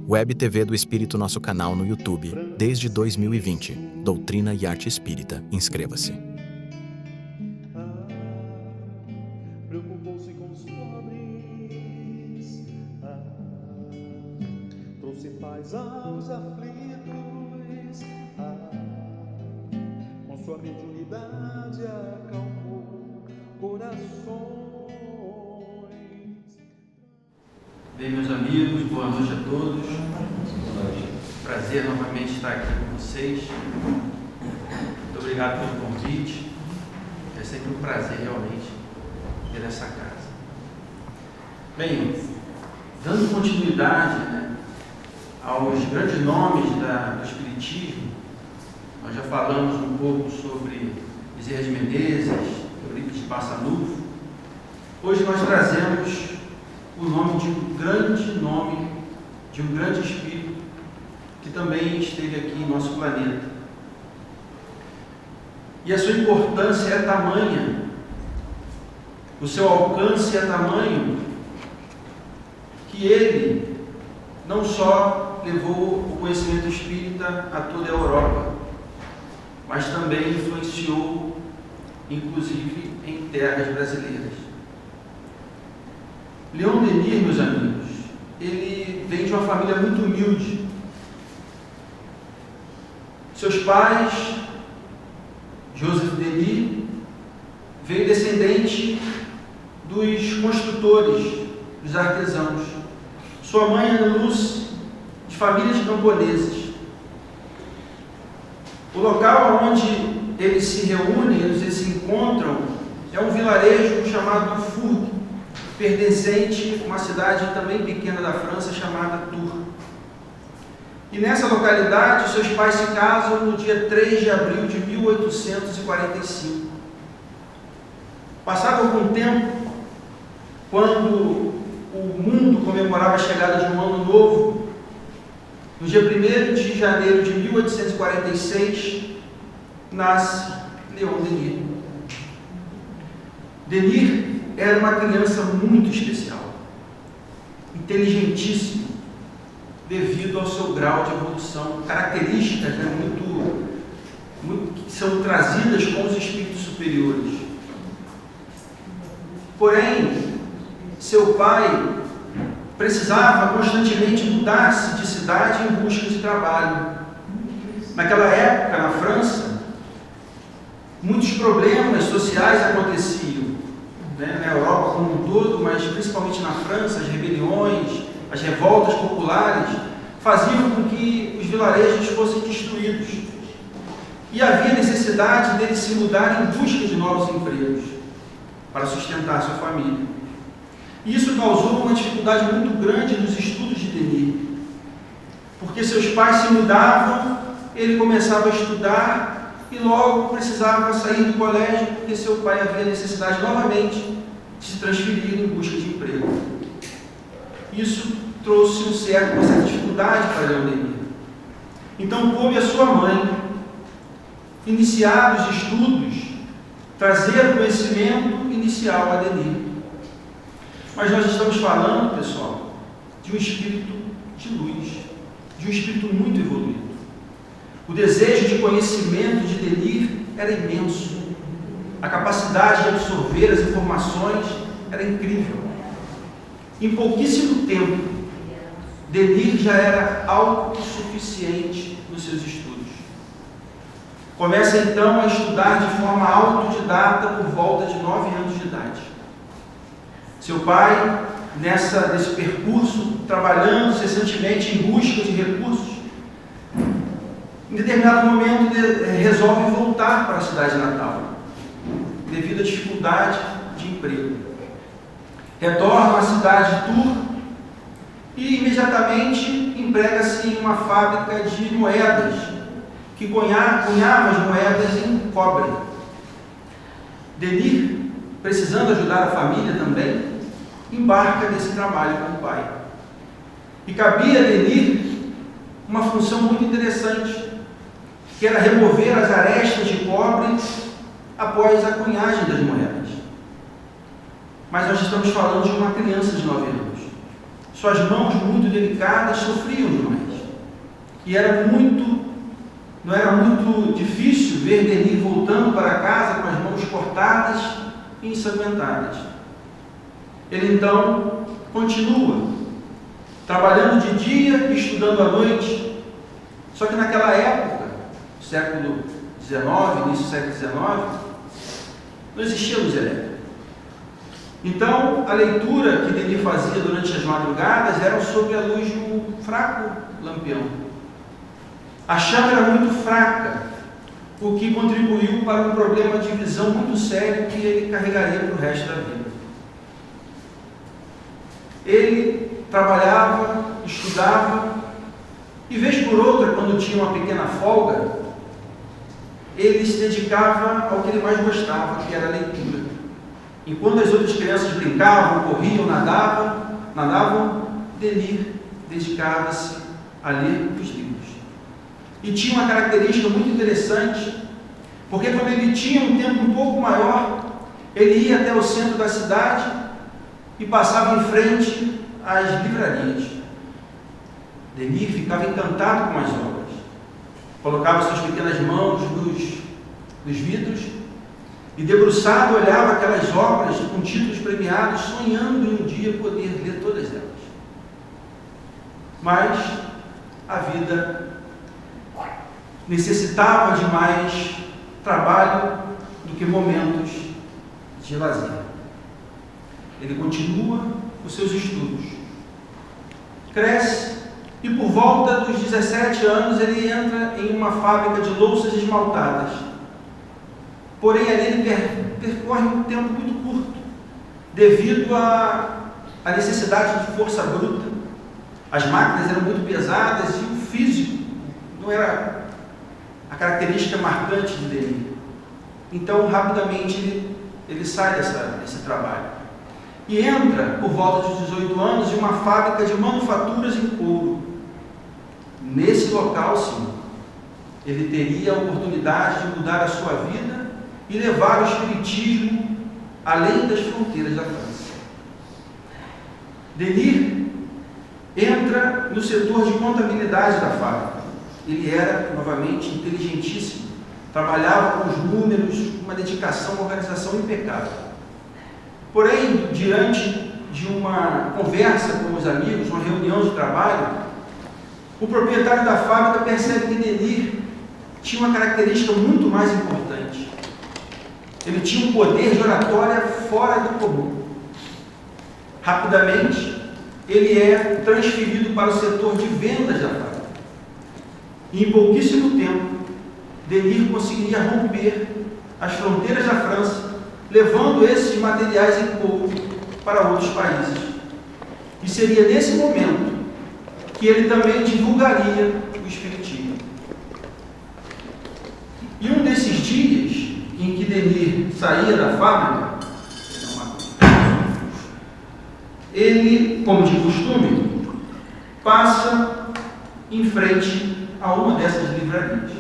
Web TV do Espírito Nosso canal no YouTube, desde 2020. Doutrina e Arte Espírita. Inscreva-se. Preocupou-se com os pobres, trouxe paz aos aflitos, com sua mediunidade acalmou corações. Bem, meus amigos, boa noite a todos. Prazer novamente estar aqui com vocês. Muito obrigado pelo convite. É sempre um prazer realmente ter essa casa. Bem, dando continuidade, aos grandes nomes do Espiritismo, nós já falamos um pouco sobre Bezerra de Menezes, Eurípides de Barçanufo. Hoje nós trazemos o nome de um grande espírito que também esteve aqui em nosso planeta. E a sua importância é tamanha, o seu alcance é tamanho, que ele não só levou o conhecimento espírita a toda a Europa, mas também influenciou, inclusive, em terras brasileiras. Leon Denis, meus amigos, ele vem de uma família muito humilde. Seus pais, Joseph Denis, veio descendente dos construtores, dos artesãos. Sua mãe, Ana Lúcia, de família de camponeses. O local onde eles se reúnem, eles se encontram, é um vilarejo chamado Fourques, pertencente a uma cidade também pequena da França chamada Tours. E nessa localidade, seus pais se casam no dia 3 de abril de 1845. Passado algum tempo, quando o mundo comemorava a chegada de um ano novo, no dia 1º de janeiro de 1846, nasce Leon Denis. Denis era uma criança muito especial, inteligentíssima, devido ao seu grau de evolução, características que são trazidas com os espíritos superiores. Porém, seu pai precisava constantemente mudar-se de cidade em busca de trabalho. Naquela época, na França, muitos problemas sociais aconteciam, na Europa como um todo, mas principalmente na França, as rebeliões, as revoltas populares faziam com que os vilarejos fossem destruídos. E havia necessidade deles se mudarem em busca de novos empregos para sustentar sua família. E isso causou uma dificuldade muito grande nos estudos de Denis, porque seus pais se mudavam, ele começava a estudar e logo precisava sair do colégio, porque seu pai havia necessidade novamente de se transferir em busca de emprego. Isso trouxe uma certa dificuldade para Leon Denis. Então coube a sua mãe iniciar os estudos, trazer o conhecimento inicial a Denis. Mas nós estamos falando, pessoal, de um espírito de luz, de um espírito muito evoluído. O desejo de conhecimento de Denis era imenso. A capacidade de absorver as informações era incrível. Em pouquíssimo tempo, Denis já era autossuficiente nos seus estudos. Começa então a estudar de forma autodidata por volta de 9 anos de idade. Seu pai, nesse percurso, trabalhando incessantemente em busca de recursos, em determinado momento resolve voltar para a cidade natal, devido à dificuldade de emprego. Retorna à cidade de Tours e imediatamente emprega-se em uma fábrica de moedas, que cunhava as moedas em cobre. Denis, precisando ajudar a família também, embarca nesse trabalho com o pai. E cabia a Denis uma função muito interessante, que era remover as arestas de cobre após a cunhagem das moedas. Mas nós estamos falando de uma criança de 9 anos. suas mãos muito delicadas sofriam demais. E não era muito difícil ver Denir voltando para casa com as mãos cortadas e ensanguentadas. Ele então continua, trabalhando de dia e estudando à noite. Só que naquela época, século XIX, início do século XIX, não existia luz elétrica. Então, a leitura que Denir fazia durante as madrugadas era sobre a luz de um fraco lampião. A chama era muito fraca, o que contribuiu para um problema de visão muito sério que ele carregaria para o resto da vida. Ele trabalhava, estudava, e vez por outra, quando tinha uma pequena folga, ele se dedicava ao que ele mais gostava, que era a leitura. Enquanto as outras crianças brincavam, corriam, nadavam, Denir dedicava-se a ler os livros. E tinha uma característica muito interessante, porque quando ele tinha um tempo um pouco maior, ele ia até o centro da cidade e passava em frente às livrarias. Denir ficava encantado com as obras. Colocava suas pequenas mãos nos vidros e, debruçado, olhava aquelas obras com títulos premiados, sonhando em um dia poder ler todas elas. Mas a vida necessitava de mais trabalho do que momentos de lazer. Ele continua os seus estudos, cresce e, por volta dos 17 anos, ele entra em uma fábrica de louças esmaltadas. Porém, ali ele percorre um tempo muito curto, devido à necessidade de força bruta. As máquinas eram muito pesadas e o físico não era a característica marcante de Denir. Então, rapidamente, ele sai desse trabalho e entra, por volta dos 18 anos, em uma fábrica de manufaturas em couro. Nesse local, sim, ele teria a oportunidade de mudar a sua vida e levar o espiritismo além das fronteiras da França. Denir entra no setor de contabilidade da fábrica. Ele era, novamente, inteligentíssimo, trabalhava com os números, com uma dedicação, uma organização impecável. Porém, diante de uma conversa com os amigos, uma reunião de trabalho, o proprietário da fábrica percebe que Denir tinha uma característica muito mais importante. Ele tinha um poder de oratória fora do comum. Rapidamente, ele é transferido para o setor de vendas da fábrica. E em pouquíssimo tempo, Denir conseguiria romper as fronteiras da França, levando esses materiais em couro para outros países. E seria nesse momento que ele também divulgaria o espiritismo. E um desses dias em que Denir saía da fábrica, ele, como de costume, passa em frente a uma dessas livrarias.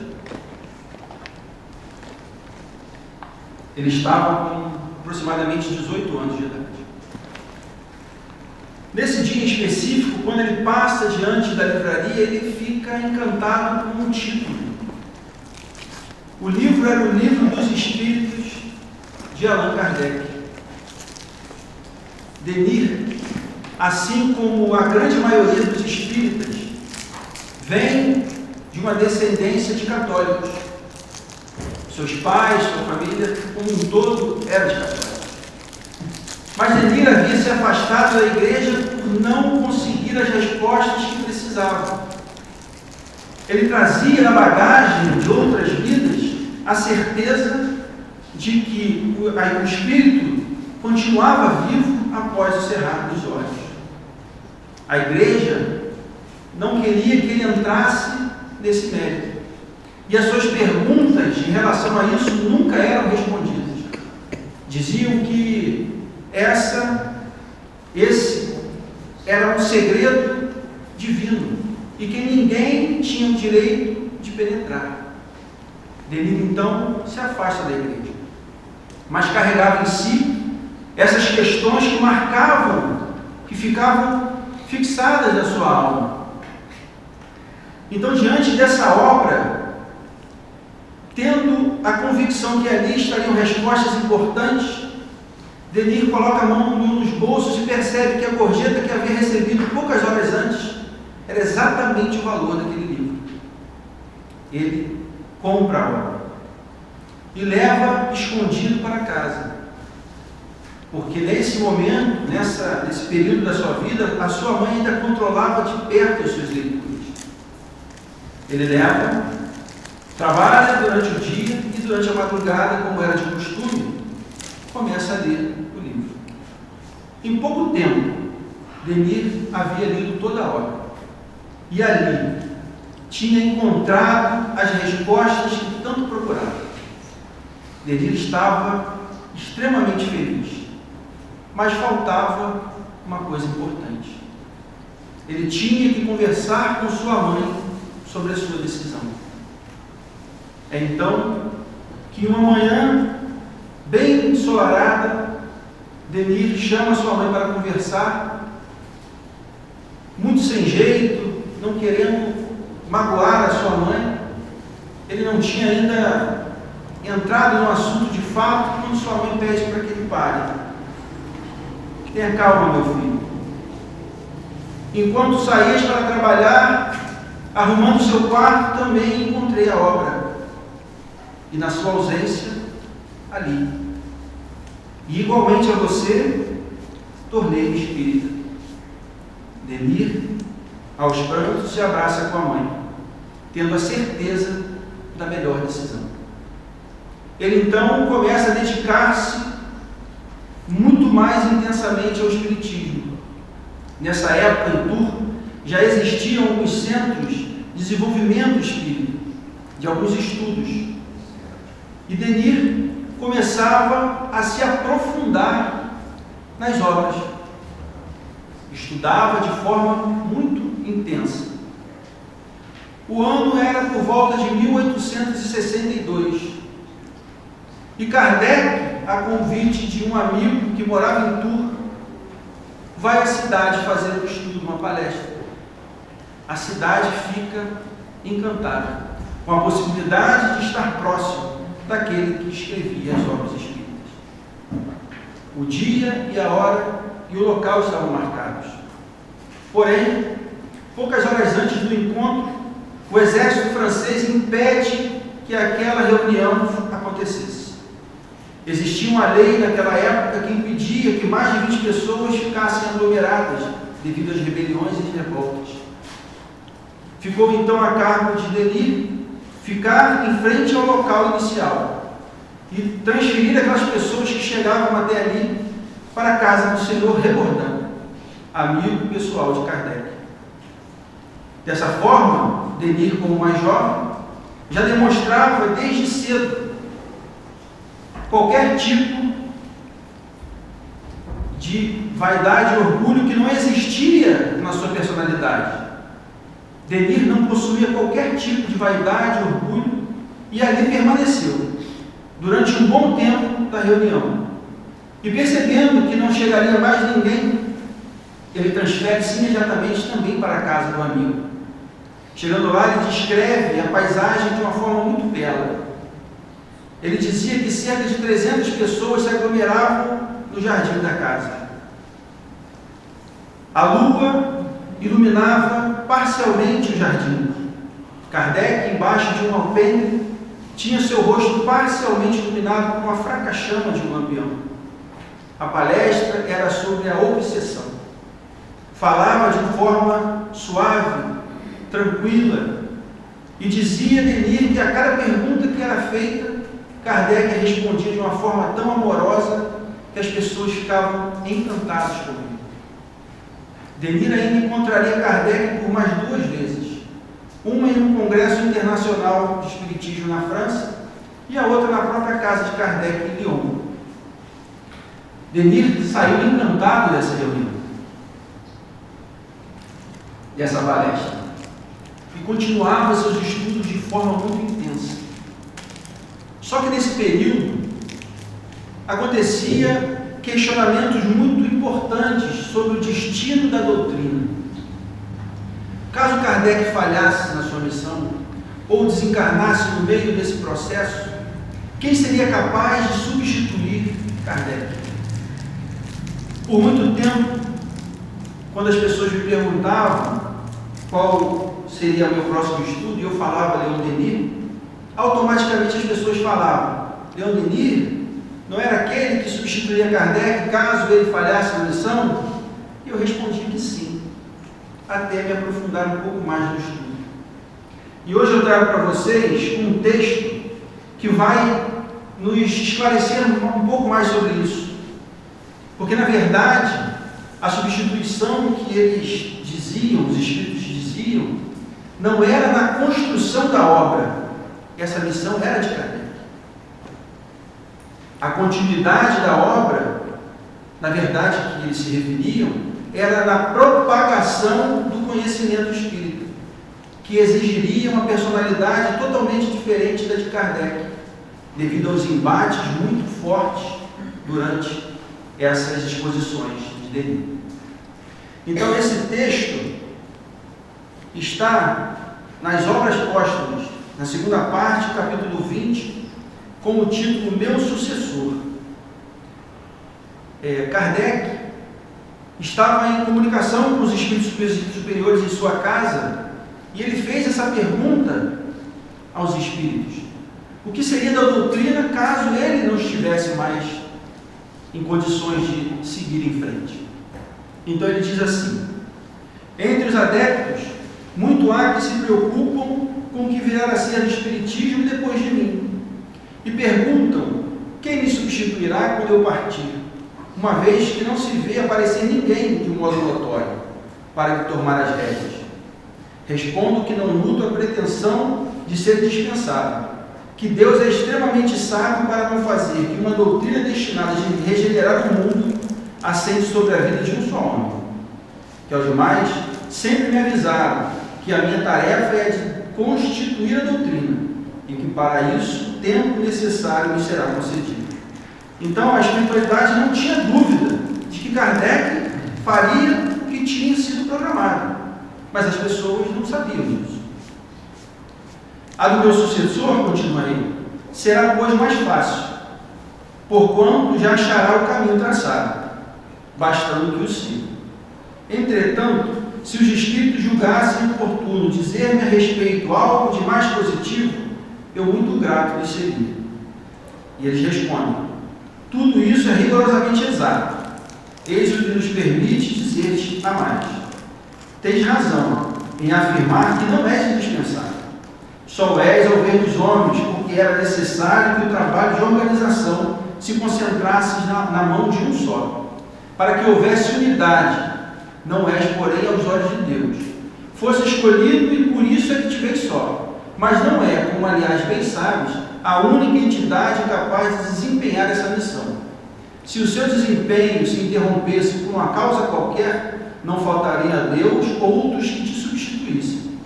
Ele estava com aproximadamente 18 anos de idade. Nesse dia específico, quando ele passa diante da livraria, ele fica encantado com um título. O livro era o Livro dos Espíritos de Allan Kardec. Denir, assim como a grande maioria dos espíritas, vem de uma descendência de católicos. Seus pais, sua família, como um todo, era de católicos. Mas Denir havia se afastado da igreja por não conseguir as respostas que precisava. Ele trazia na bagagem de outras vidas a certeza de que o espírito continuava vivo após o cerrar dos olhos. A igreja não queria que ele entrasse nesse mérito. E as suas perguntas em relação a isso nunca eram respondidas. Diziam que esse era um segredo divino e que ninguém tinha o direito de penetrar. Denir, então, se afasta da igreja, mas carregava em si essas questões que marcavam, que ficavam fixadas na sua alma. Então, diante dessa obra, tendo a convicção que ali estariam respostas importantes, Denir coloca a mão nos bolsos e percebe que a gorjeta que havia recebido poucas horas antes era exatamente o valor daquele livro. Ele compra a obra e leva escondido para casa. Porque nesse momento, nesse período da sua vida, a sua mãe ainda controlava de perto as suas leituras. Ele leva, trabalha durante o dia e durante a madrugada, como era de costume, começa a ler o livro. Em pouco tempo, Denir havia lido toda a obra. E ali tinha encontrado as respostas que tanto procurava. Denir estava extremamente feliz. Mas faltava uma coisa importante. Ele tinha que conversar com sua mãe sobre a sua decisão. É então que uma manhã bem ensolarada, Denir chama sua mãe para conversar, muito sem jeito, não querendo magoar a sua mãe. Ele não tinha ainda entrado no assunto de fato, quando sua mãe pede para que ele pare. Tenha calma, meu filho. Enquanto saías para trabalhar, arrumando seu quarto, também encontrei a obra. E na sua ausência, ali. E igualmente a você, tornei-me espírita. Denir, aos prantos, se abraça com a mãe, tendo a certeza da melhor decisão. Ele então começa a dedicar-se muito mais intensamente ao espiritismo. Nessa época, em Tours, já existiam alguns centros de desenvolvimento espírita, de alguns estudos. E Denir começava a se aprofundar nas obras. Estudava de forma muito intensa. O ano era por volta de 1862. E Kardec, a convite de um amigo que morava em Tours, vai à cidade fazer um estudo, uma palestra. A cidade fica encantada com a possibilidade de estar próximo daquele que escrevia as obras espíritas. O dia e a hora e o local estavam marcados. Porém, poucas horas antes do encontro, o exército francês impede que aquela reunião acontecesse. Existia uma lei naquela época que impedia que mais de 20 pessoas ficassem aglomeradas devido às rebeliões e revoltas. Ficou então a cargo de Denir ficar em frente ao local inicial e transferir aquelas pessoas que chegavam até ali para a casa do senhor Rebordan, amigo pessoal de Kardec. Dessa forma, Denir, como mais jovem, já demonstrava desde cedo qualquer tipo de vaidade e orgulho que não existia na sua personalidade. Denir não possuía qualquer tipo de vaidade e orgulho e ali permaneceu durante um bom tempo da reunião. E percebendo que não chegaria mais ninguém, ele transfere-se imediatamente também para a casa do amigo. Chegando lá, ele descreve a paisagem de uma forma muito bela. Ele dizia que cerca de 300 pessoas se aglomeravam no jardim da casa. A lua iluminava parcialmente o jardim. Kardec, embaixo de um alpendre, tinha seu rosto parcialmente iluminado por uma fraca chama de um lampião. A palestra era sobre a obsessão. Falava de forma suave, tranquila, e dizia a Denir que a cada pergunta que era feita, Kardec respondia de uma forma tão amorosa que as pessoas ficavam encantadas com ele. Denir ainda encontraria Kardec por mais 2 vezes, uma em um congresso internacional de espiritismo na França e a outra na própria casa de Kardec em Lyon. Denir saiu encantado dessa reunião, dessa palestra, e continuava seus estudos de forma muito intensa. Só que nesse período acontecia questionamentos muito importantes sobre o destino da doutrina. Caso Kardec falhasse na sua missão, ou desencarnasse no meio desse processo, quem seria capaz de substituir Kardec? Por muito tempo, quando as pessoas me perguntavam qual seria o meu próximo estudo, e eu falava Leon Denis, automaticamente as pessoas falavam: Leon Denis não era aquele que substituiria Kardec caso ele falhasse na missão? E eu respondi que sim, até me aprofundar um pouco mais no estudo. E hoje eu trago para vocês um texto que vai nos esclarecer um pouco mais sobre isso. Porque, na verdade, a substituição que eles diziam, os Espíritos diziam, não era na construção da obra. Essa missão era de Kardec. A continuidade da obra, na verdade, que eles se referiam, era na propagação do conhecimento espírita, que exigiria uma personalidade totalmente diferente da de Kardec, devido aos embates muito fortes durante essas exposições de Denis. Então, esse texto está nas Obras Póstumas, na segunda parte, capítulo 20, com o título Meu Sucessor. Kardec estava em comunicação com os espíritos superiores em sua casa, e ele fez essa pergunta aos espíritos: o que seria da doutrina caso ele não estivesse mais em condições de seguir em frente? Então ele diz assim: entre os adeptos, muito há que se preocupam com o que virá a ser do espiritismo depois de mim, e perguntam quem me substituirá quando eu partir, uma vez que não se vê aparecer ninguém de um modo notório para lhe tomar as rédeas. Respondo que não nudo a pretensão de ser dispensado, que Deus é extremamente sábio para não fazer que uma doutrina destinada a regenerar o mundo assente sobre a vida de um só homem. Que aos demais sempre me avisaram que a minha tarefa é de constituir a doutrina, e que para isso o tempo necessário me será concedido. Então a espiritualidade não tinha dúvida de que Kardec faria o que tinha sido programado, mas as pessoas não sabiam disso. A do meu sucessor, continua ele, será, pois, mais fácil, porquanto já achará o caminho traçado, bastando que o siga. Entretanto, se os espíritos julgassem oportuno dizer-me a respeito algo de mais positivo, eu muito grato lhes seria. E eles respondem: tudo isso é rigorosamente exato, eis o que nos permite dizer-te a mais. Tens razão em afirmar que não és indispensável. Só és ao ver os homens, porque era necessário que o trabalho de organização se concentrasse na mão de um só, para que houvesse unidade. Não és, porém, aos olhos de Deus. Fosse escolhido e por isso é que te veio só, mas não é, como aliás bem sabes, a única entidade capaz de desempenhar essa missão. Se o seu desempenho se interrompesse por uma causa qualquer, não faltaria a Deus outros que te substituíssem.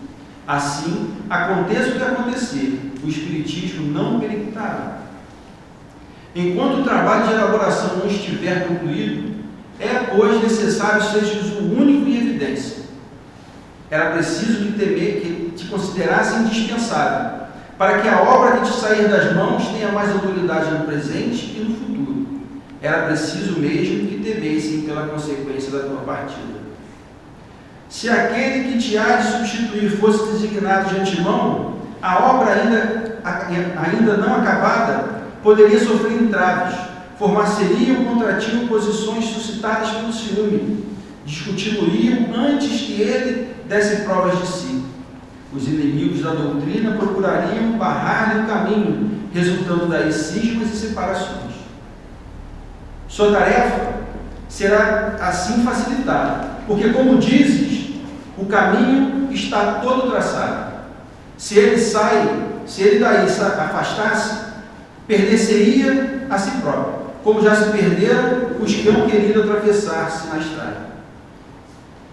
Assim, aconteça o que acontecer, o Espiritismo não periclitará. Enquanto o trabalho de elaboração não estiver concluído, é, pois, necessário sejas o único em evidência. Era preciso que te considerasse indispensável, para que a obra que te sair das mãos tenha mais autoridade no presente e no futuro. Era preciso mesmo que temessem pela consequência da tua partida. Se aquele que te há de substituir fosse designado de antemão, a obra ainda não acabada poderia sofrer entraves, formar-se-iam contra ti oposições suscitadas pelo ciúme, discutir-lo-iam antes que ele desse provas de si. Os inimigos da doutrina procurariam barrar-lhe o caminho, resultando daí cismas e separações. Sua tarefa será assim facilitada, porque, como dizes, o caminho está todo traçado. Se ele daí afastasse, perder-se-ia a si próprio, como já se perderam os que não queriam atravessar-se na estrada.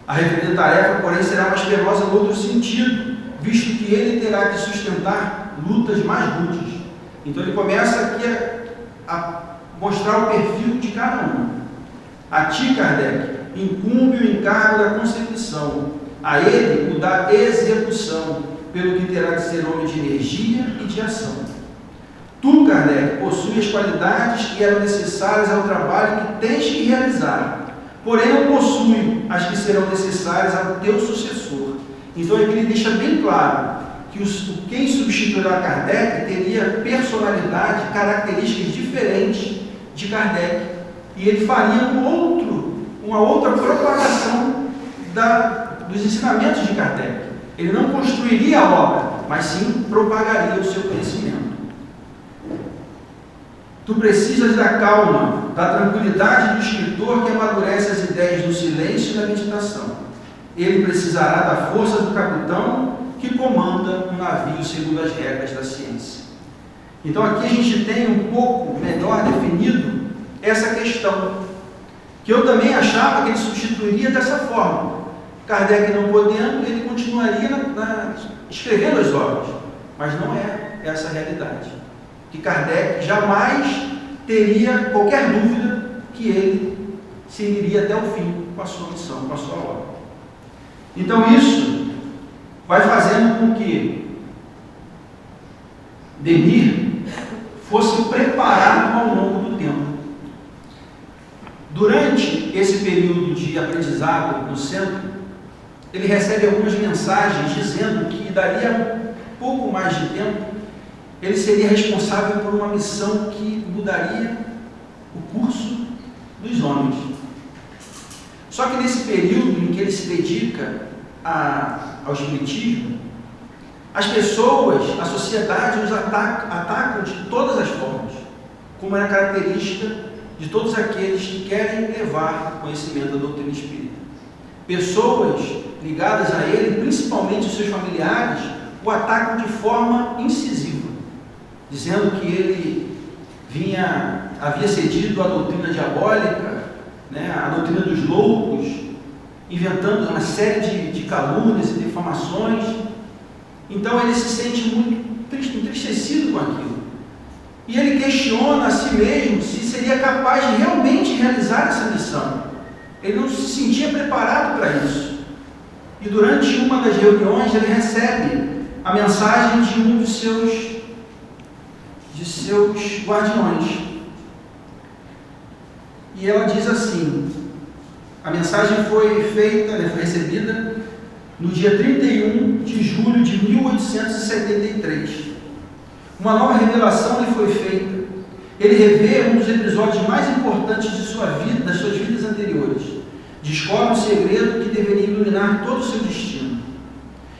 A referida tarefa, porém, será mais penosa no outro sentido, visto que ele terá que sustentar lutas mais rudes. Então ele começa aqui a mostrar o perfil de cada um. A ti, Kardec, incumbe o encargo da concepção, a ele o da execução, pelo que terá de ser homem de energia e de ação. Tu, Kardec, possui as qualidades que eram necessárias ao trabalho que tens que realizar, porém não possui as que serão necessárias ao teu sucessor. Então aqui ele deixa bem claro que quem substituirá Kardec teria personalidade, características diferentes de Kardec, e ele faria uma outra propagação dos ensinamentos de Kardec. Ele não construiria a obra, mas sim propagaria o seu conhecimento. Tu precisas da calma, da tranquilidade do escritor que amadurece as ideias no silêncio e na meditação. Ele precisará da força do capitão que comanda um navio segundo as regras da ciência. Então aqui a gente tem um pouco melhor definido essa questão, que eu também achava que ele substituiria dessa forma. Kardec não podendo, ele continuaria escrevendo as obras, mas não é essa a realidade. Que Kardec jamais teria qualquer dúvida que ele seguiria até o fim com a sua missão, com a sua obra. Então isso vai fazendo com que Denis fosse preparado ao longo do tempo. Durante esse período de aprendizado no centro, ele recebe algumas mensagens dizendo que daria um pouco mais de tempo, ele seria responsável por uma missão que mudaria o curso dos homens. Só que nesse período em que ele se dedica ao espiritismo, as pessoas, a sociedade os atacam de todas as formas, como era característica de todos aqueles que querem levar conhecimento da doutrina espírita. Pessoas ligadas a ele, principalmente os seus familiares, o atacam de forma incisiva, dizendo que ele havia cedido à doutrina diabólica, a doutrina dos loucos, inventando uma série de calúnias e difamações. Então ele se sente muito entristecido com aquilo. E ele questiona a si mesmo se seria capaz de realmente realizar essa missão. Ele não se sentia preparado para isso. E durante uma das reuniões ele recebe a mensagem de um de seus guardiões. E ela diz assim, a mensagem foi recebida no dia 31 de julho de 1873. Uma nova revelação lhe foi feita. Ele revê um dos episódios mais importantes de sua vida, das suas vidas anteriores. Descobre um segredo que deveria iluminar todo o seu destino.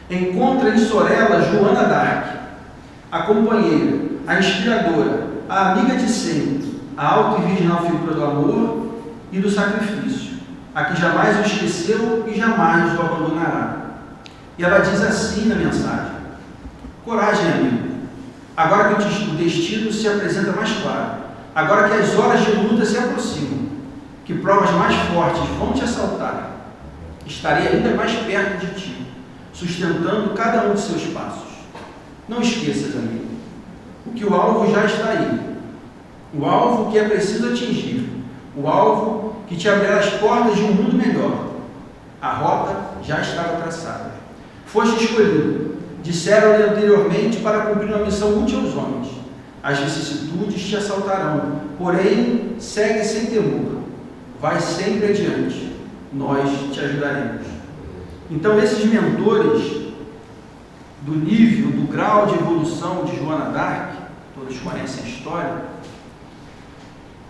Encontra em Sorella Joana d'Arc, a companheira, a inspiradora, a amiga de sempre, a alta e virginal figura do amor e do sacrifício, a que jamais o esqueceu e jamais o abandonará. E ela diz assim na mensagem: coragem, amigo, agora que o destino se apresenta mais claro, agora que as horas de luta se aproximam, que provas mais fortes vão te assaltar, estarei ainda mais perto de ti, sustentando cada um de seus passos. Não esqueças, amigo, que o alvo já está aí, o alvo que é preciso atingir, o alvo que te abrirá as portas de um mundo melhor. A rota já estava traçada. Foste escolhido, disseram-lhe anteriormente, para cumprir uma missão útil aos homens. As vicissitudes te assaltarão, porém, segue sem temor. Vai sempre adiante, nós te ajudaremos. Então, esses mentores do nível, do grau de evolução de Joana d'Arc, todos conhecem a história,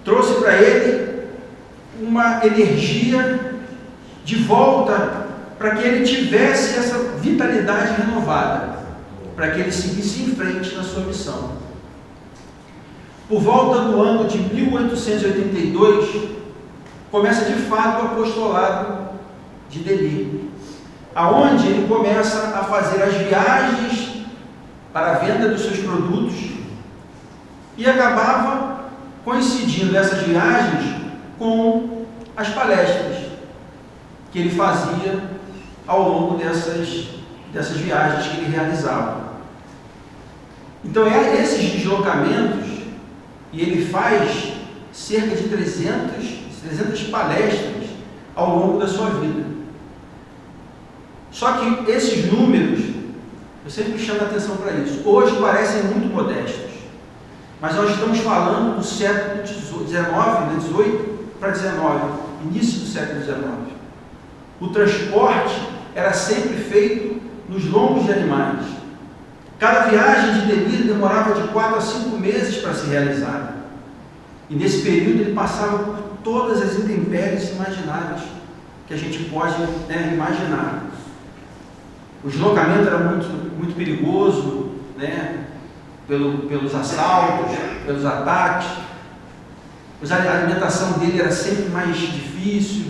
trouxe para ele uma energia de volta para que ele tivesse essa vitalidade renovada, para que ele seguisse em frente na sua missão. Por volta do ano de 1882, começa de fato o apostolado de Denis, aonde ele começa a fazer as viagens para a venda dos seus produtos e acabava coincidindo essas viagens com as palestras que ele fazia ao longo dessas viagens que ele realizava. Então, esses deslocamentos, e ele faz cerca de 300 palestras ao longo da sua vida. Só que esses números, eu sempre chamo a atenção para isso, hoje parecem muito modestos, mas nós estamos falando do século XIX, né, 18 para 19, início do século XIX. O transporte era sempre feito nos lombos de animais. Cada viagem de Denir demorava de 4 a 5 meses para se realizar. E nesse período ele passava por todas as intempéries imagináveis que a gente pode, né, imaginar. O deslocamento era muito perigoso, né, pelos assaltos, pelos ataques. A alimentação dele era sempre mais difícil.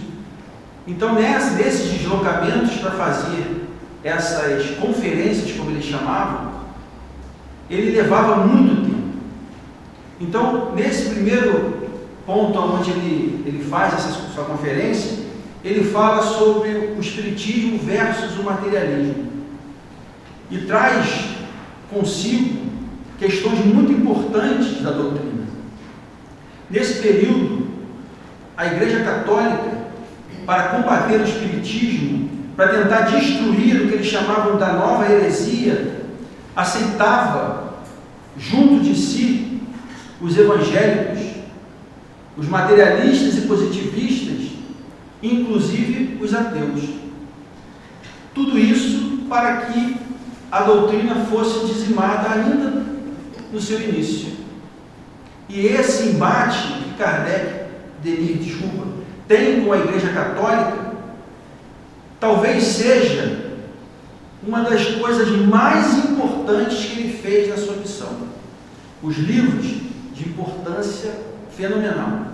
Então, nesses deslocamentos para fazer essas conferências, como eles chamavam, ele levava muito tempo. Então, nesse primeiro ponto onde ele faz essa sua conferência, ele fala sobre o espiritismo versus o materialismo e traz consigo questões muito importantes da doutrina. Nesse período, a Igreja Católica, para combater o espiritismo, para tentar destruir o que eles chamavam da nova heresia, aceitava junto de si os evangélicos, os materialistas e positivistas, inclusive os ateus. Tudo isso para que a doutrina fosse dizimada ainda no seu início. E esse embate que Denir tem com a Igreja Católica, talvez seja uma das coisas mais importantes que ele fez na sua missão. Os livros de importância fenomenal.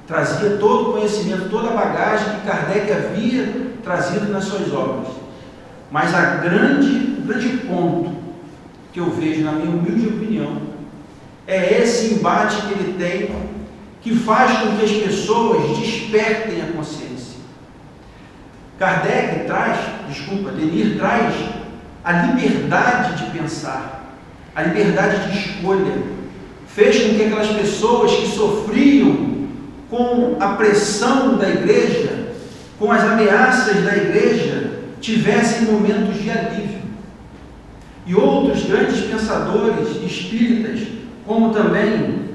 Trazia todo o conhecimento, toda a bagagem que Kardec havia trazido nas suas obras. Mas o grande ponto que eu vejo, na minha humilde opinião, é esse embate que ele tem, que faz com que as pessoas despertem a consciência. Denir traz a liberdade de pensar, a liberdade de escolha. Fez com que aquelas pessoas que sofriam com a pressão da igreja, com as ameaças da igreja, tivessem momentos de alívio. E outros grandes pensadores espíritas, como também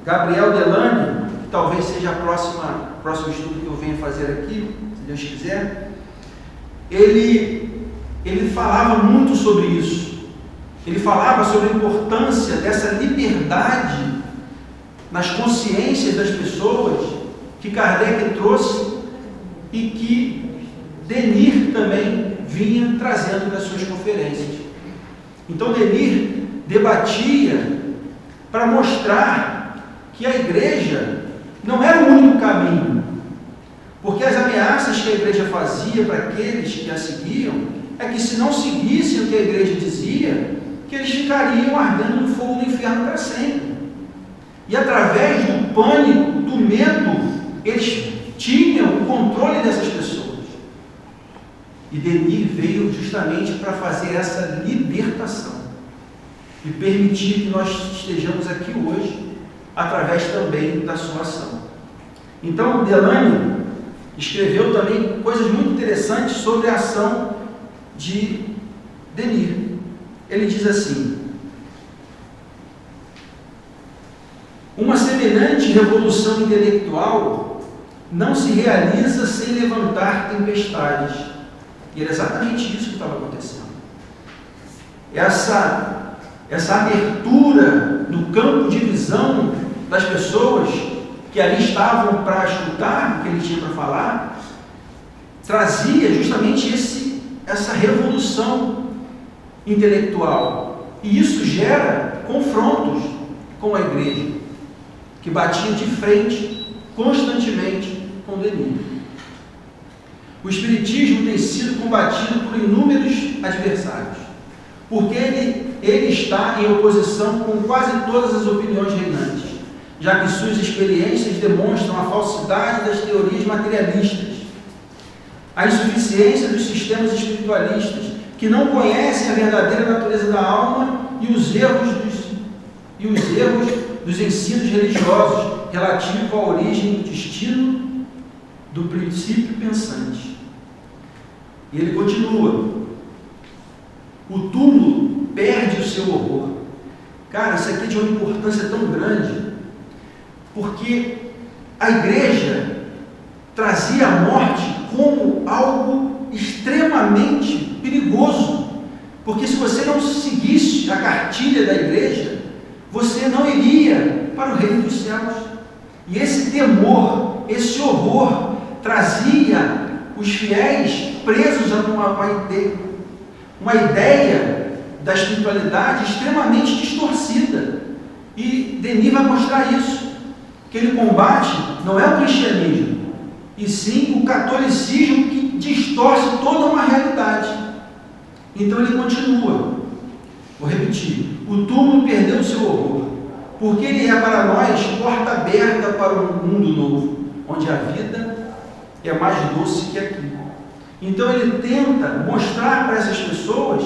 Gabriel Delany, que talvez seja o próximo estudo que eu venho fazer aqui, se Deus quiser, ele falava muito sobre isso. Ele falava sobre a importância dessa liberdade nas consciências das pessoas que Kardec trouxe e que Denir também vinha trazendo nas suas conferências. Então Denir debatia para mostrar que a igreja não era o único caminho, porque as ameaças que a igreja fazia para aqueles que a seguiam é que, se não seguissem o que a igreja dizia, que eles ficariam ardendo no fogo do inferno para sempre. E através do pânico, do medo, eles tinham o controle dessas pessoas. E Denir veio justamente para fazer essa libertação e permitir que nós estejamos aqui hoje através também da sua ação. Então, Delany escreveu também coisas muito interessantes sobre a ação de Denir. Ele diz assim: uma semelhante revolução intelectual não se realiza sem levantar tempestades. E era exatamente isso que estava acontecendo. Essa abertura do campo de visão das pessoas que ali estavam para escutar o que ele tinha para falar, trazia justamente essa revolução intelectual. E isso gera confrontos com a igreja, que batia de frente constantemente com Denir. O espiritismo tem sido combatido por inúmeros adversários, porque ele está em oposição com quase todas as opiniões reinantes, já que suas experiências demonstram a falsidade das teorias materialistas, a insuficiência dos sistemas espiritualistas, que não conhecem a verdadeira natureza da alma, e os erros dos ensinos religiosos relativos à origem do destino do princípio pensante. E ele continua: o túmulo perde o seu horror. Cara, isso aqui é de uma importância tão grande, porque a igreja trazia a morte como algo extremamente perigoso, porque se você não seguisse a cartilha da igreja, você não iria para o reino dos céus. E esse temor, esse horror, trazia os fiéis presos a uma ideia da espiritualidade extremamente distorcida. E Denis vai mostrar isso, que ele combate não é o cristianismo, e sim o catolicismo, que distorce toda uma realidade. Então ele continua, vou repetir: o túmulo perdeu o seu horror, porque ele é para nós porta aberta para um mundo novo, onde a vida é mais doce que aqui. Então ele tenta mostrar para essas pessoas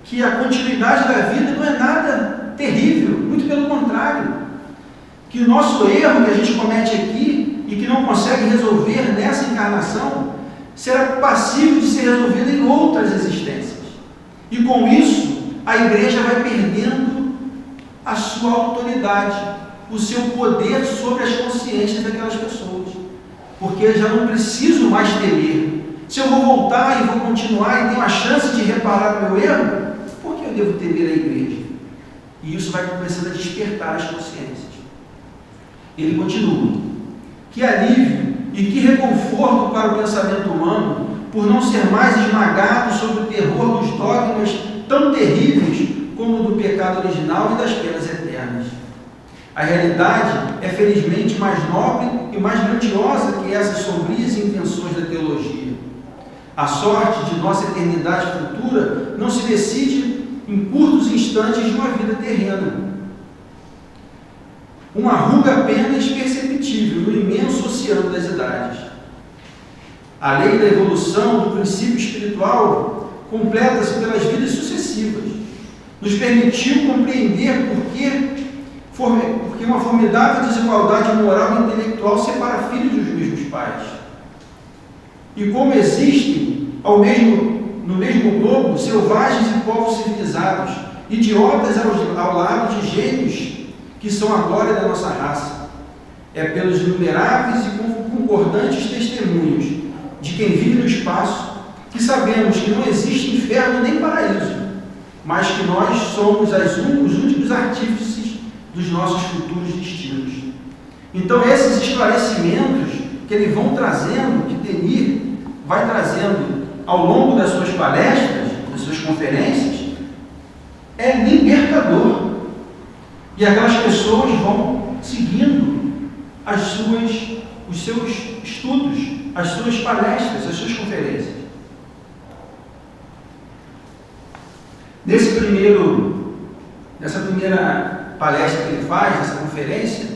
que a continuidade da vida não é nada terrível, muito pelo contrário, que o nosso erro que a gente comete aqui e que não consegue resolver nessa encarnação será passível de ser resolvido em outras existências. E com isso, a igreja vai perdendo a sua autoridade, o seu poder sobre as consciências daquelas pessoas, porque eu já não preciso mais temer. Se eu vou voltar e vou continuar e tenho a chance de reparar o meu erro, por que eu devo temer a igreja? E isso vai começando a despertar as consciências. Ele continua: que alívio e que reconforto para o pensamento humano, por não ser mais esmagado sob o terror dos dogmas tão terríveis como o do pecado original e das penas eternas. A realidade é felizmente mais nobre e mais grandiosa que essas sombrias intenções da teologia. A sorte de nossa eternidade futura não se decide em curtos instantes de uma vida terrena. Uma ruga apenas perceptível no imenso oceano das idades. A lei da evolução do princípio espiritual completa-se pelas vidas sucessivas. Nos permitiu compreender porque uma formidável desigualdade moral e intelectual separa filhos dos mesmos pais. E como existem no mesmo globo selvagens e povos civilizados, idiotas ao lado de gênios que são a glória da nossa raça. É pelos inumeráveis e concordantes testemunhos de quem vive no espaço que sabemos que não existe inferno nem paraíso, mas que nós somos os únicos artífices dos nossos futuros destinos. Então esses esclarecimentos que eles vão trazendo, que Denis vai trazendo ao longo das suas palestras, das suas conferências, é libertador. E aquelas pessoas vão seguindo os seus estudos, as suas palestras, as suas conferências. Nessa primeira palestra que ele faz, nessa conferência,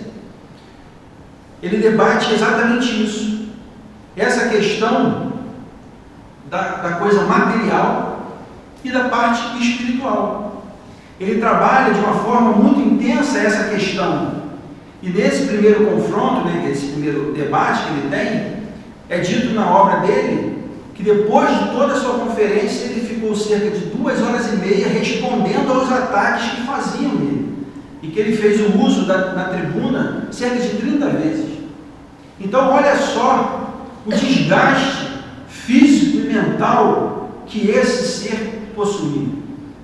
ele debate exatamente isso. Essa questão da coisa material e da parte espiritual. Ele trabalha de uma forma muito intensa essa questão. E nesse primeiro confronto, nesse primeiro debate que ele tem, é dito na obra dele que depois de toda a sua conferência, ele ficou cerca de 2h30 respondendo aos ataques que faziam nele. E que ele fez o uso na tribuna cerca de 30 vezes. Então, olha só o desgaste físico e mental que esse ser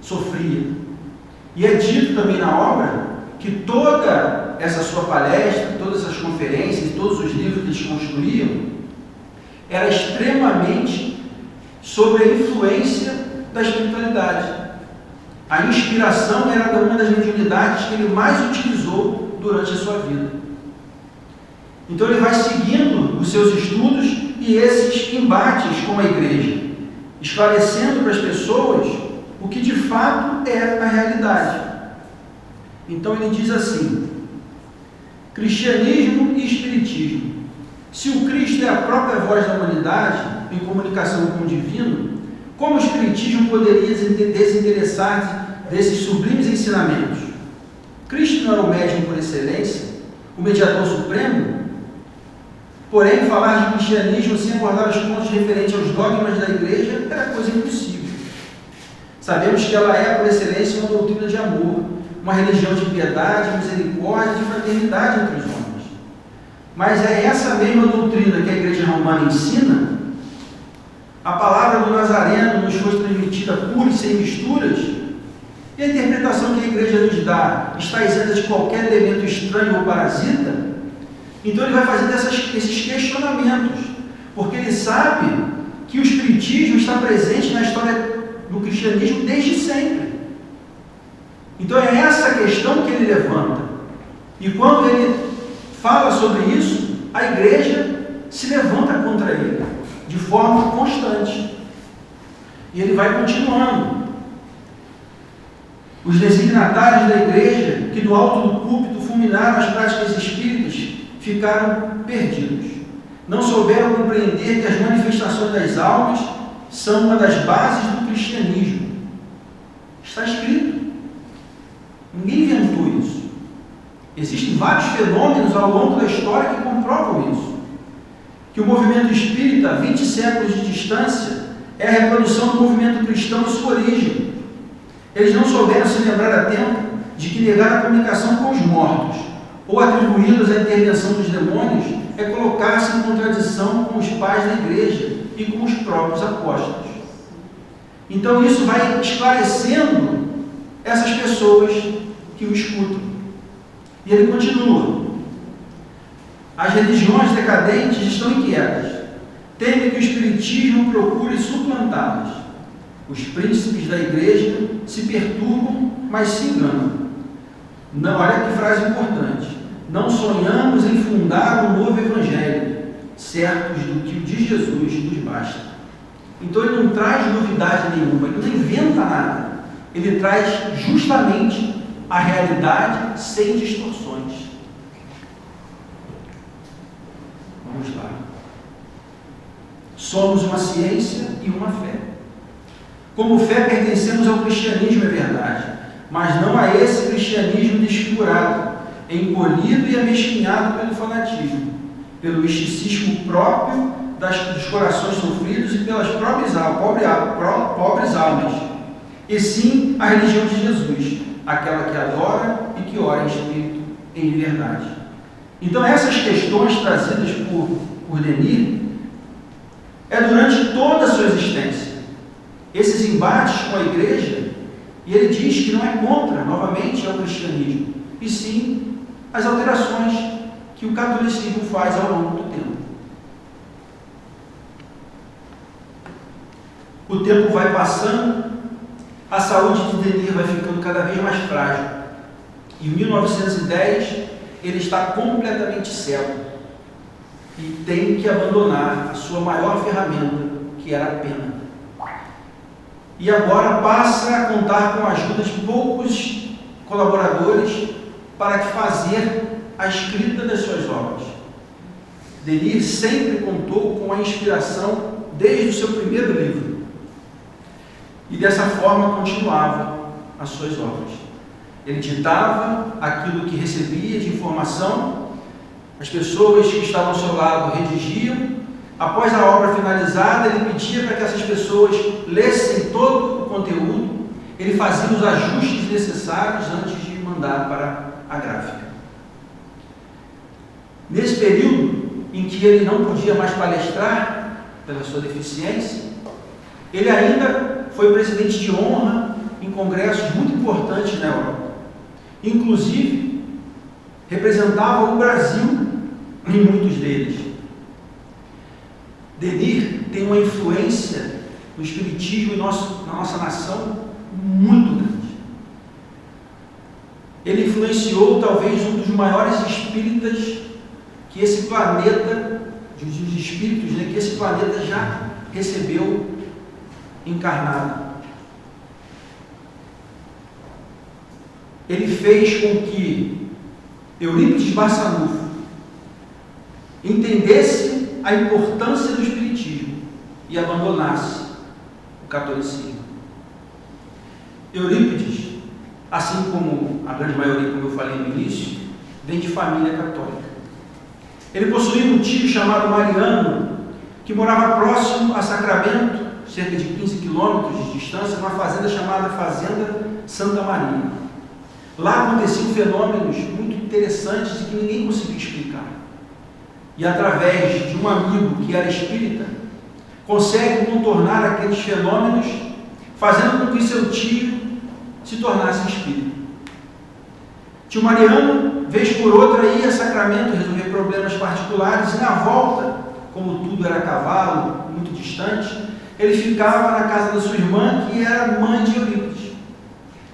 sofria. E é dito também na obra que toda essa sua palestra, todas essas conferências, todos os livros que eles construíam, era extremamente sobre a influência da espiritualidade. A inspiração era uma das mediunidades que ele mais utilizou durante a sua vida. Então ele vai seguindo os seus estudos e esses embates com a igreja, esclarecendo para as pessoas o que de fato é a realidade. Então ele diz assim: cristianismo e espiritismo. Se o Cristo é a própria voz da humanidade em comunicação com o divino, como o espiritismo poderia desinteressar-se desses sublimes ensinamentos? Cristo não era o médium por excelência, o mediador supremo? Porém, falar de cristianismo sem abordar os pontos referentes aos dogmas da igreja era coisa impossível. Sabemos que ela é, por excelência, uma doutrina de amor, uma religião de piedade, misericórdia e de fraternidade entre os homens. Mas é essa mesma doutrina que a igreja romana ensina. A palavra do Nazareno nos foi transmitida pura e sem misturas, e a interpretação que a igreja nos dá está isenta de qualquer elemento estranho ou parasita. Então ele vai fazendo esses questionamentos, porque ele sabe que o espiritismo está presente na história do cristianismo desde sempre. Então é essa questão que ele levanta. E quando ele fala sobre isso, a igreja se levanta contra ele, de forma constante. E ele vai continuando. Os designatários da igreja, que do alto do púlpito fulminaram as práticas espíritas, ficaram perdidos. Não souberam compreender que as manifestações das almas são uma das bases do cristianismo. Está escrito. Ninguém inventou isso. Existem vários fenômenos ao longo da história que comprovam isso. Que o movimento espírita, 20 séculos de distância, é a reprodução do movimento cristão em sua origem. Eles não souberam se lembrar a tempo de que negar a comunicação com os mortos, ou atribuí-los à intervenção dos demônios, é colocar-se em contradição com os pais da igreja e com os próprios apóstolos. Então isso vai esclarecendo essas pessoas que o escutam. E ele continua. As religiões decadentes estão inquietas. Temem que o espiritismo procure suplantá-las. Os príncipes da igreja se perturbam, mas se enganam. Não, olha que frase importante. Não sonhamos em fundar um novo evangelho, certos do que o de Jesus nos basta. Então ele não traz novidade nenhuma, ele não inventa nada. Ele traz justamente a realidade sem distorções. Vamos lá. Somos uma ciência e uma fé. Como fé pertencemos ao cristianismo, é verdade, mas não a esse cristianismo desfigurado, encolhido e amesquinhado pelo fanatismo, pelo misticismo próprio dos corações sofridos e pelas pobres almas, e sim a religião de Jesus, aquela que adora e que ora em espírito, em verdade. Então essas questões trazidas por Denis é durante toda a sua existência. Esses embates com a igreja, e ele diz que não é contra, novamente, ao cristianismo, e sim as alterações que o catolicismo faz ao longo do tempo. O tempo vai passando, a saúde de Denis vai ficando cada vez mais frágil. Em 1910, ele está completamente cego e tem que abandonar a sua maior ferramenta, que era a pena. E agora passa a contar com a ajuda de poucos colaboradores para fazer a escrita das suas obras. Denis sempre contou com a inspiração desde o seu primeiro livro. E dessa forma continuava as suas obras. Ele ditava aquilo que recebia de informação, as pessoas que estavam ao seu lado redigiam. Após a obra finalizada, ele pedia para que essas pessoas lessem todo o conteúdo, ele fazia os ajustes necessários antes de mandar para a gráfica. Nesse período em que ele não podia mais palestrar, pela sua deficiência, ele ainda foi presidente de honra em congressos muito importantes na Europa. Inclusive, representava o Brasil em muitos deles. Denis tem uma influência no espiritismo e na nossa nação muito grande. Ele influenciou talvez um dos maiores espíritas que esse planeta, dos espíritos, né, que esse planeta já recebeu encarnado. Ele fez com que Eurípides Barçanufo entendesse a importância do espiritismo e abandonasse o catolicismo. Eurípides, assim como a grande maioria, como eu falei no início, vem de família católica. Ele possuía um tio chamado Mariano, que morava próximo a Sacramento, cerca de 15 quilômetros de distância, numa fazenda chamada Fazenda Santa Maria. Lá aconteciam fenômenos muito interessantes e que ninguém conseguia explicar. E através de um amigo que era espírita, consegue contornar aqueles fenômenos, fazendo com que seu tio se tornasse espírita. Tio Mariano, vez por outra, ia a Sacramento resolver problemas particulares e na volta, como tudo era a cavalo, muito distante, ele ficava na casa da sua irmã, que era mãe de Eurípides.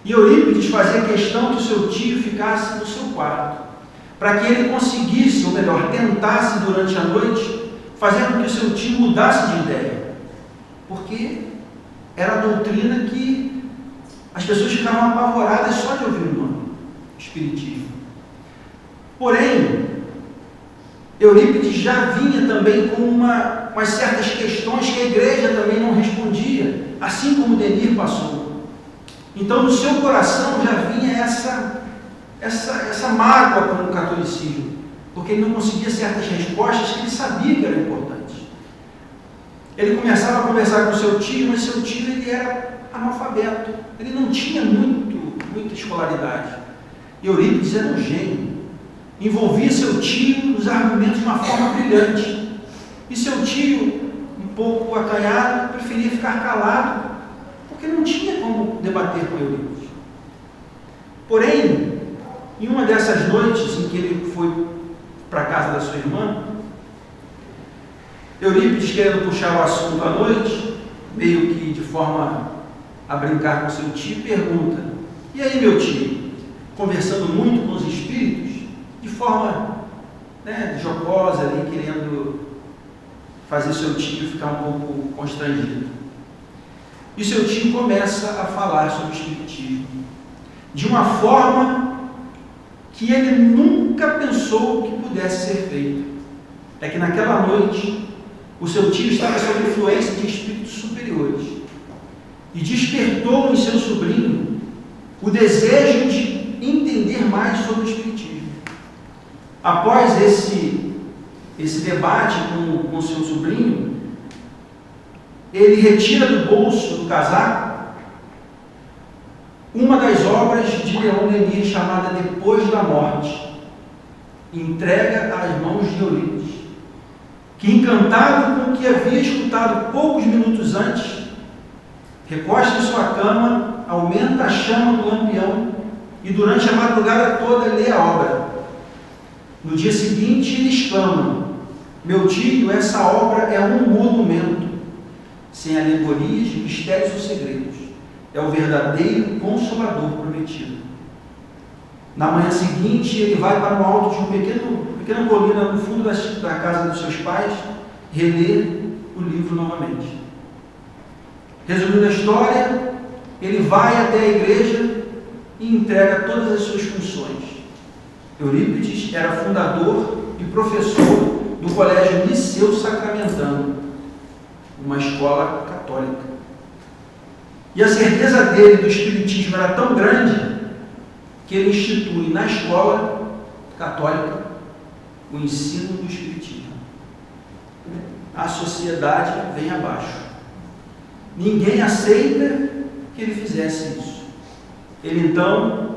E Eurípides fazia questão que o seu tio ficasse no seu quarto, para que ele conseguisse, ou melhor, tentasse durante a noite, fazer com que o seu tio mudasse de ideia. Porque era a doutrina que as pessoas ficavam apavoradas só de ouvir o nome, Espiritismo. Porém, Eurípides já vinha também com umas certas questões que a igreja também não respondia, assim como Denir passou. Então, no seu coração já vinha essa mágoa com o catolicismo, porque ele não conseguia certas respostas que ele sabia que eram importantes. Ele começava a conversar com seu tio, mas seu tio ele era analfabeto, ele não tinha muita escolaridade. Eurípides era um gênio, envolvia seu tio nos argumentos de uma forma brilhante, e seu tio, um pouco acanhado, preferia ficar calado, porque não tinha como debater com Eurípides. Porém, em uma dessas noites em que ele foi para a casa da sua irmã, Eurípides, querendo puxar o assunto à noite, meio que de forma a brincar com seu tio, pergunta: e aí, meu tio? Conversando muito com os espíritos, de forma jocosa, ali, querendo fazer seu tio ficar um pouco constrangido. E seu tio começa a falar sobre o espiritismo, de uma forma que ele nunca pensou que pudesse ser feito. É que naquela noite, o seu tio estava sob influência de espíritos superiores e despertou em seu sobrinho o desejo de entender mais sobre o espiritismo. Após esse debate com seu sobrinho, ele retira do bolso do casaco uma das obras de Leon Denis chamada Depois da Morte, e entrega às mãos de Eurípides, que, encantado com o que havia escutado poucos minutos antes, recosta em sua cama, aumenta a chama do lampião e durante a madrugada toda lê a obra. No dia seguinte ele exclama: meu tio, essa obra é um monumento, sem alegorias, mistérios ou segredos. É o verdadeiro Consolador prometido. Na manhã seguinte ele vai para o alto de uma pequena colina no fundo da casa dos seus pais, reler o livro novamente. Resumindo a história, ele vai até a igreja e entrega todas as suas funções. Eurípides era fundador e professor do Colégio Liceu Sacramentano, uma escola católica. E a certeza dele do espiritismo era tão grande que ele institui na escola católica o ensino do espiritismo. A sociedade vem abaixo. Ninguém aceita que ele fizesse isso. Ele então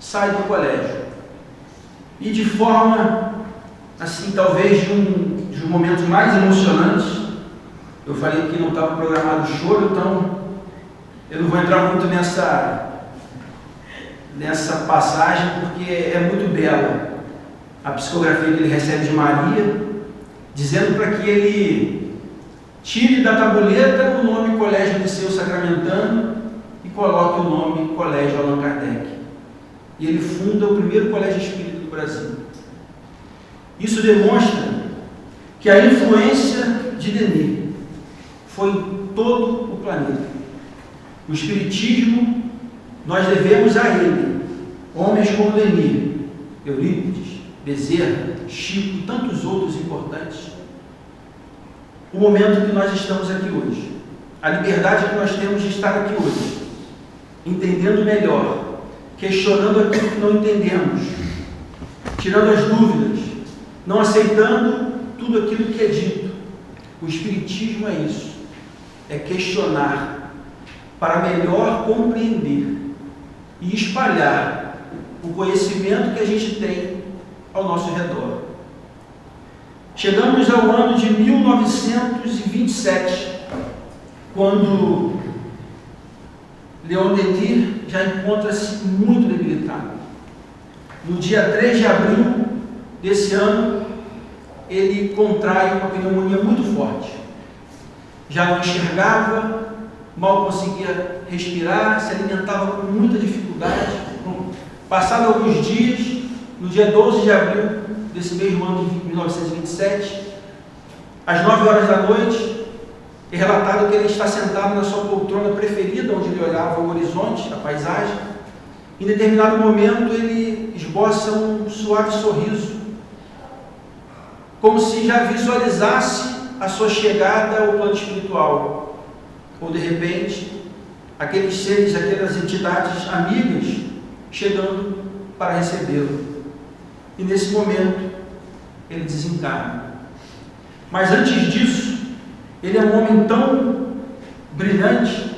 sai do colégio e, de forma assim, talvez de um dos momentos mais emocionantes, eu falei que não estava programado choro, então eu não vou entrar muito nessa passagem, porque é muito bela a psicografia que ele recebe de Maria, dizendo para que ele tire da tabuleta o nome Colégio Liceu Sacramentano e coloque o nome Colégio Allan Kardec. E ele funda o primeiro colégio espírita do Brasil. Isso demonstra que a influência de Denis foi em todo o planeta. O espiritismo, nós devemos a ele, homens como Denis, Eurípides, Bezerra, Chico e tantos outros importantes, o momento que nós estamos aqui hoje, a liberdade que nós temos de estar aqui hoje, entendendo melhor, questionando aquilo que não entendemos, tirando as dúvidas, não aceitando tudo aquilo que é dito. O Espiritismo é isso, é questionar para melhor compreender e espalhar o conhecimento que a gente tem ao nosso redor. Chegamos ao ano de 1927, quando Leon Denis já encontra-se muito debilitado. No dia 3 de abril desse ano, ele contrai uma pneumonia muito forte. Já não enxergava, mal conseguia respirar, se alimentava com muita dificuldade. Passado alguns dias, no dia 12 de abril desse mesmo ano de 1927, às 9 horas da noite, é relatado que ele está sentado na sua poltrona preferida, onde ele olhava o horizonte, a paisagem. Em determinado momento, ele esboça um suave sorriso, como se já visualizasse a sua chegada ao plano espiritual. Ou, de repente, aqueles seres, aquelas entidades amigas, chegando para recebê-lo. E nesse momento, ele desencarna. Mas antes disso, ele é um homem tão brilhante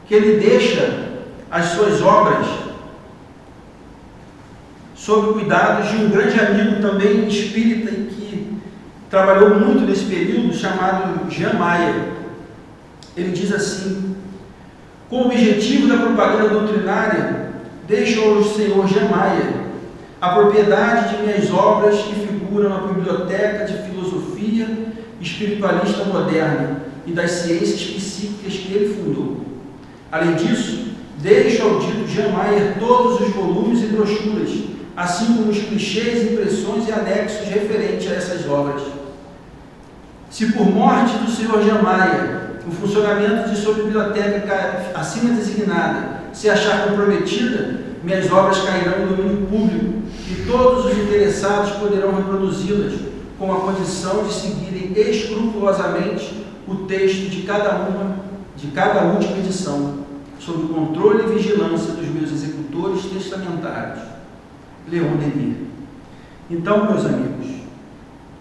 que ele deixa as suas obras sob cuidados de um grande amigo também espírita e que trabalhou muito nesse período, chamado Jean Mayer. Ele diz assim: com o objetivo da propaganda doutrinária, deixo ao senhor Jean Mayer a propriedade de minhas obras que figuram na Biblioteca de Filosofia Espiritualista Moderna e das Ciências Psíquicas que ele fundou. Além disso, deixo ao dito Jean Mayer todos os volumes e brochuras, assim como os clichês, impressões e anexos referentes a essas obras. Se por morte do senhor Jean Mayer o funcionamento de sua biblioteca acima designada se achar comprometida, minhas obras cairão no domínio público e todos os interessados poderão reproduzi-las, com a condição de seguirem escrupulosamente o texto de cada última edição, sob o controle e vigilância dos meus executores testamentários. Leon Denis. Então, meus amigos,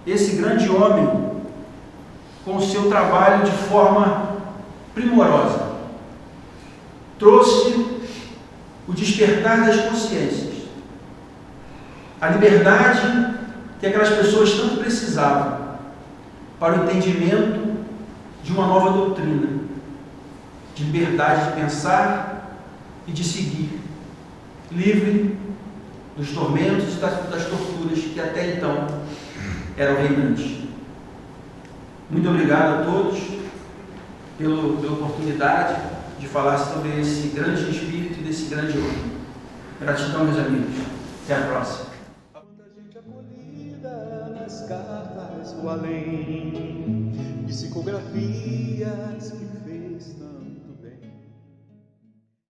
esse grande homem, com o seu trabalho de forma primorosa, trouxe o despertar das consciências, a liberdade que aquelas pessoas tanto precisavam para o entendimento de uma nova doutrina, de liberdade de pensar e de seguir, livre dos tormentos e das torturas que até então eram reinantes. Muito obrigado a todos pela oportunidade de falar sobre esse grande espírito e desse grande homem. Gratidão, meus amigos. Até a próxima. Quanta gente acolhida nas cartas do além, psicografias que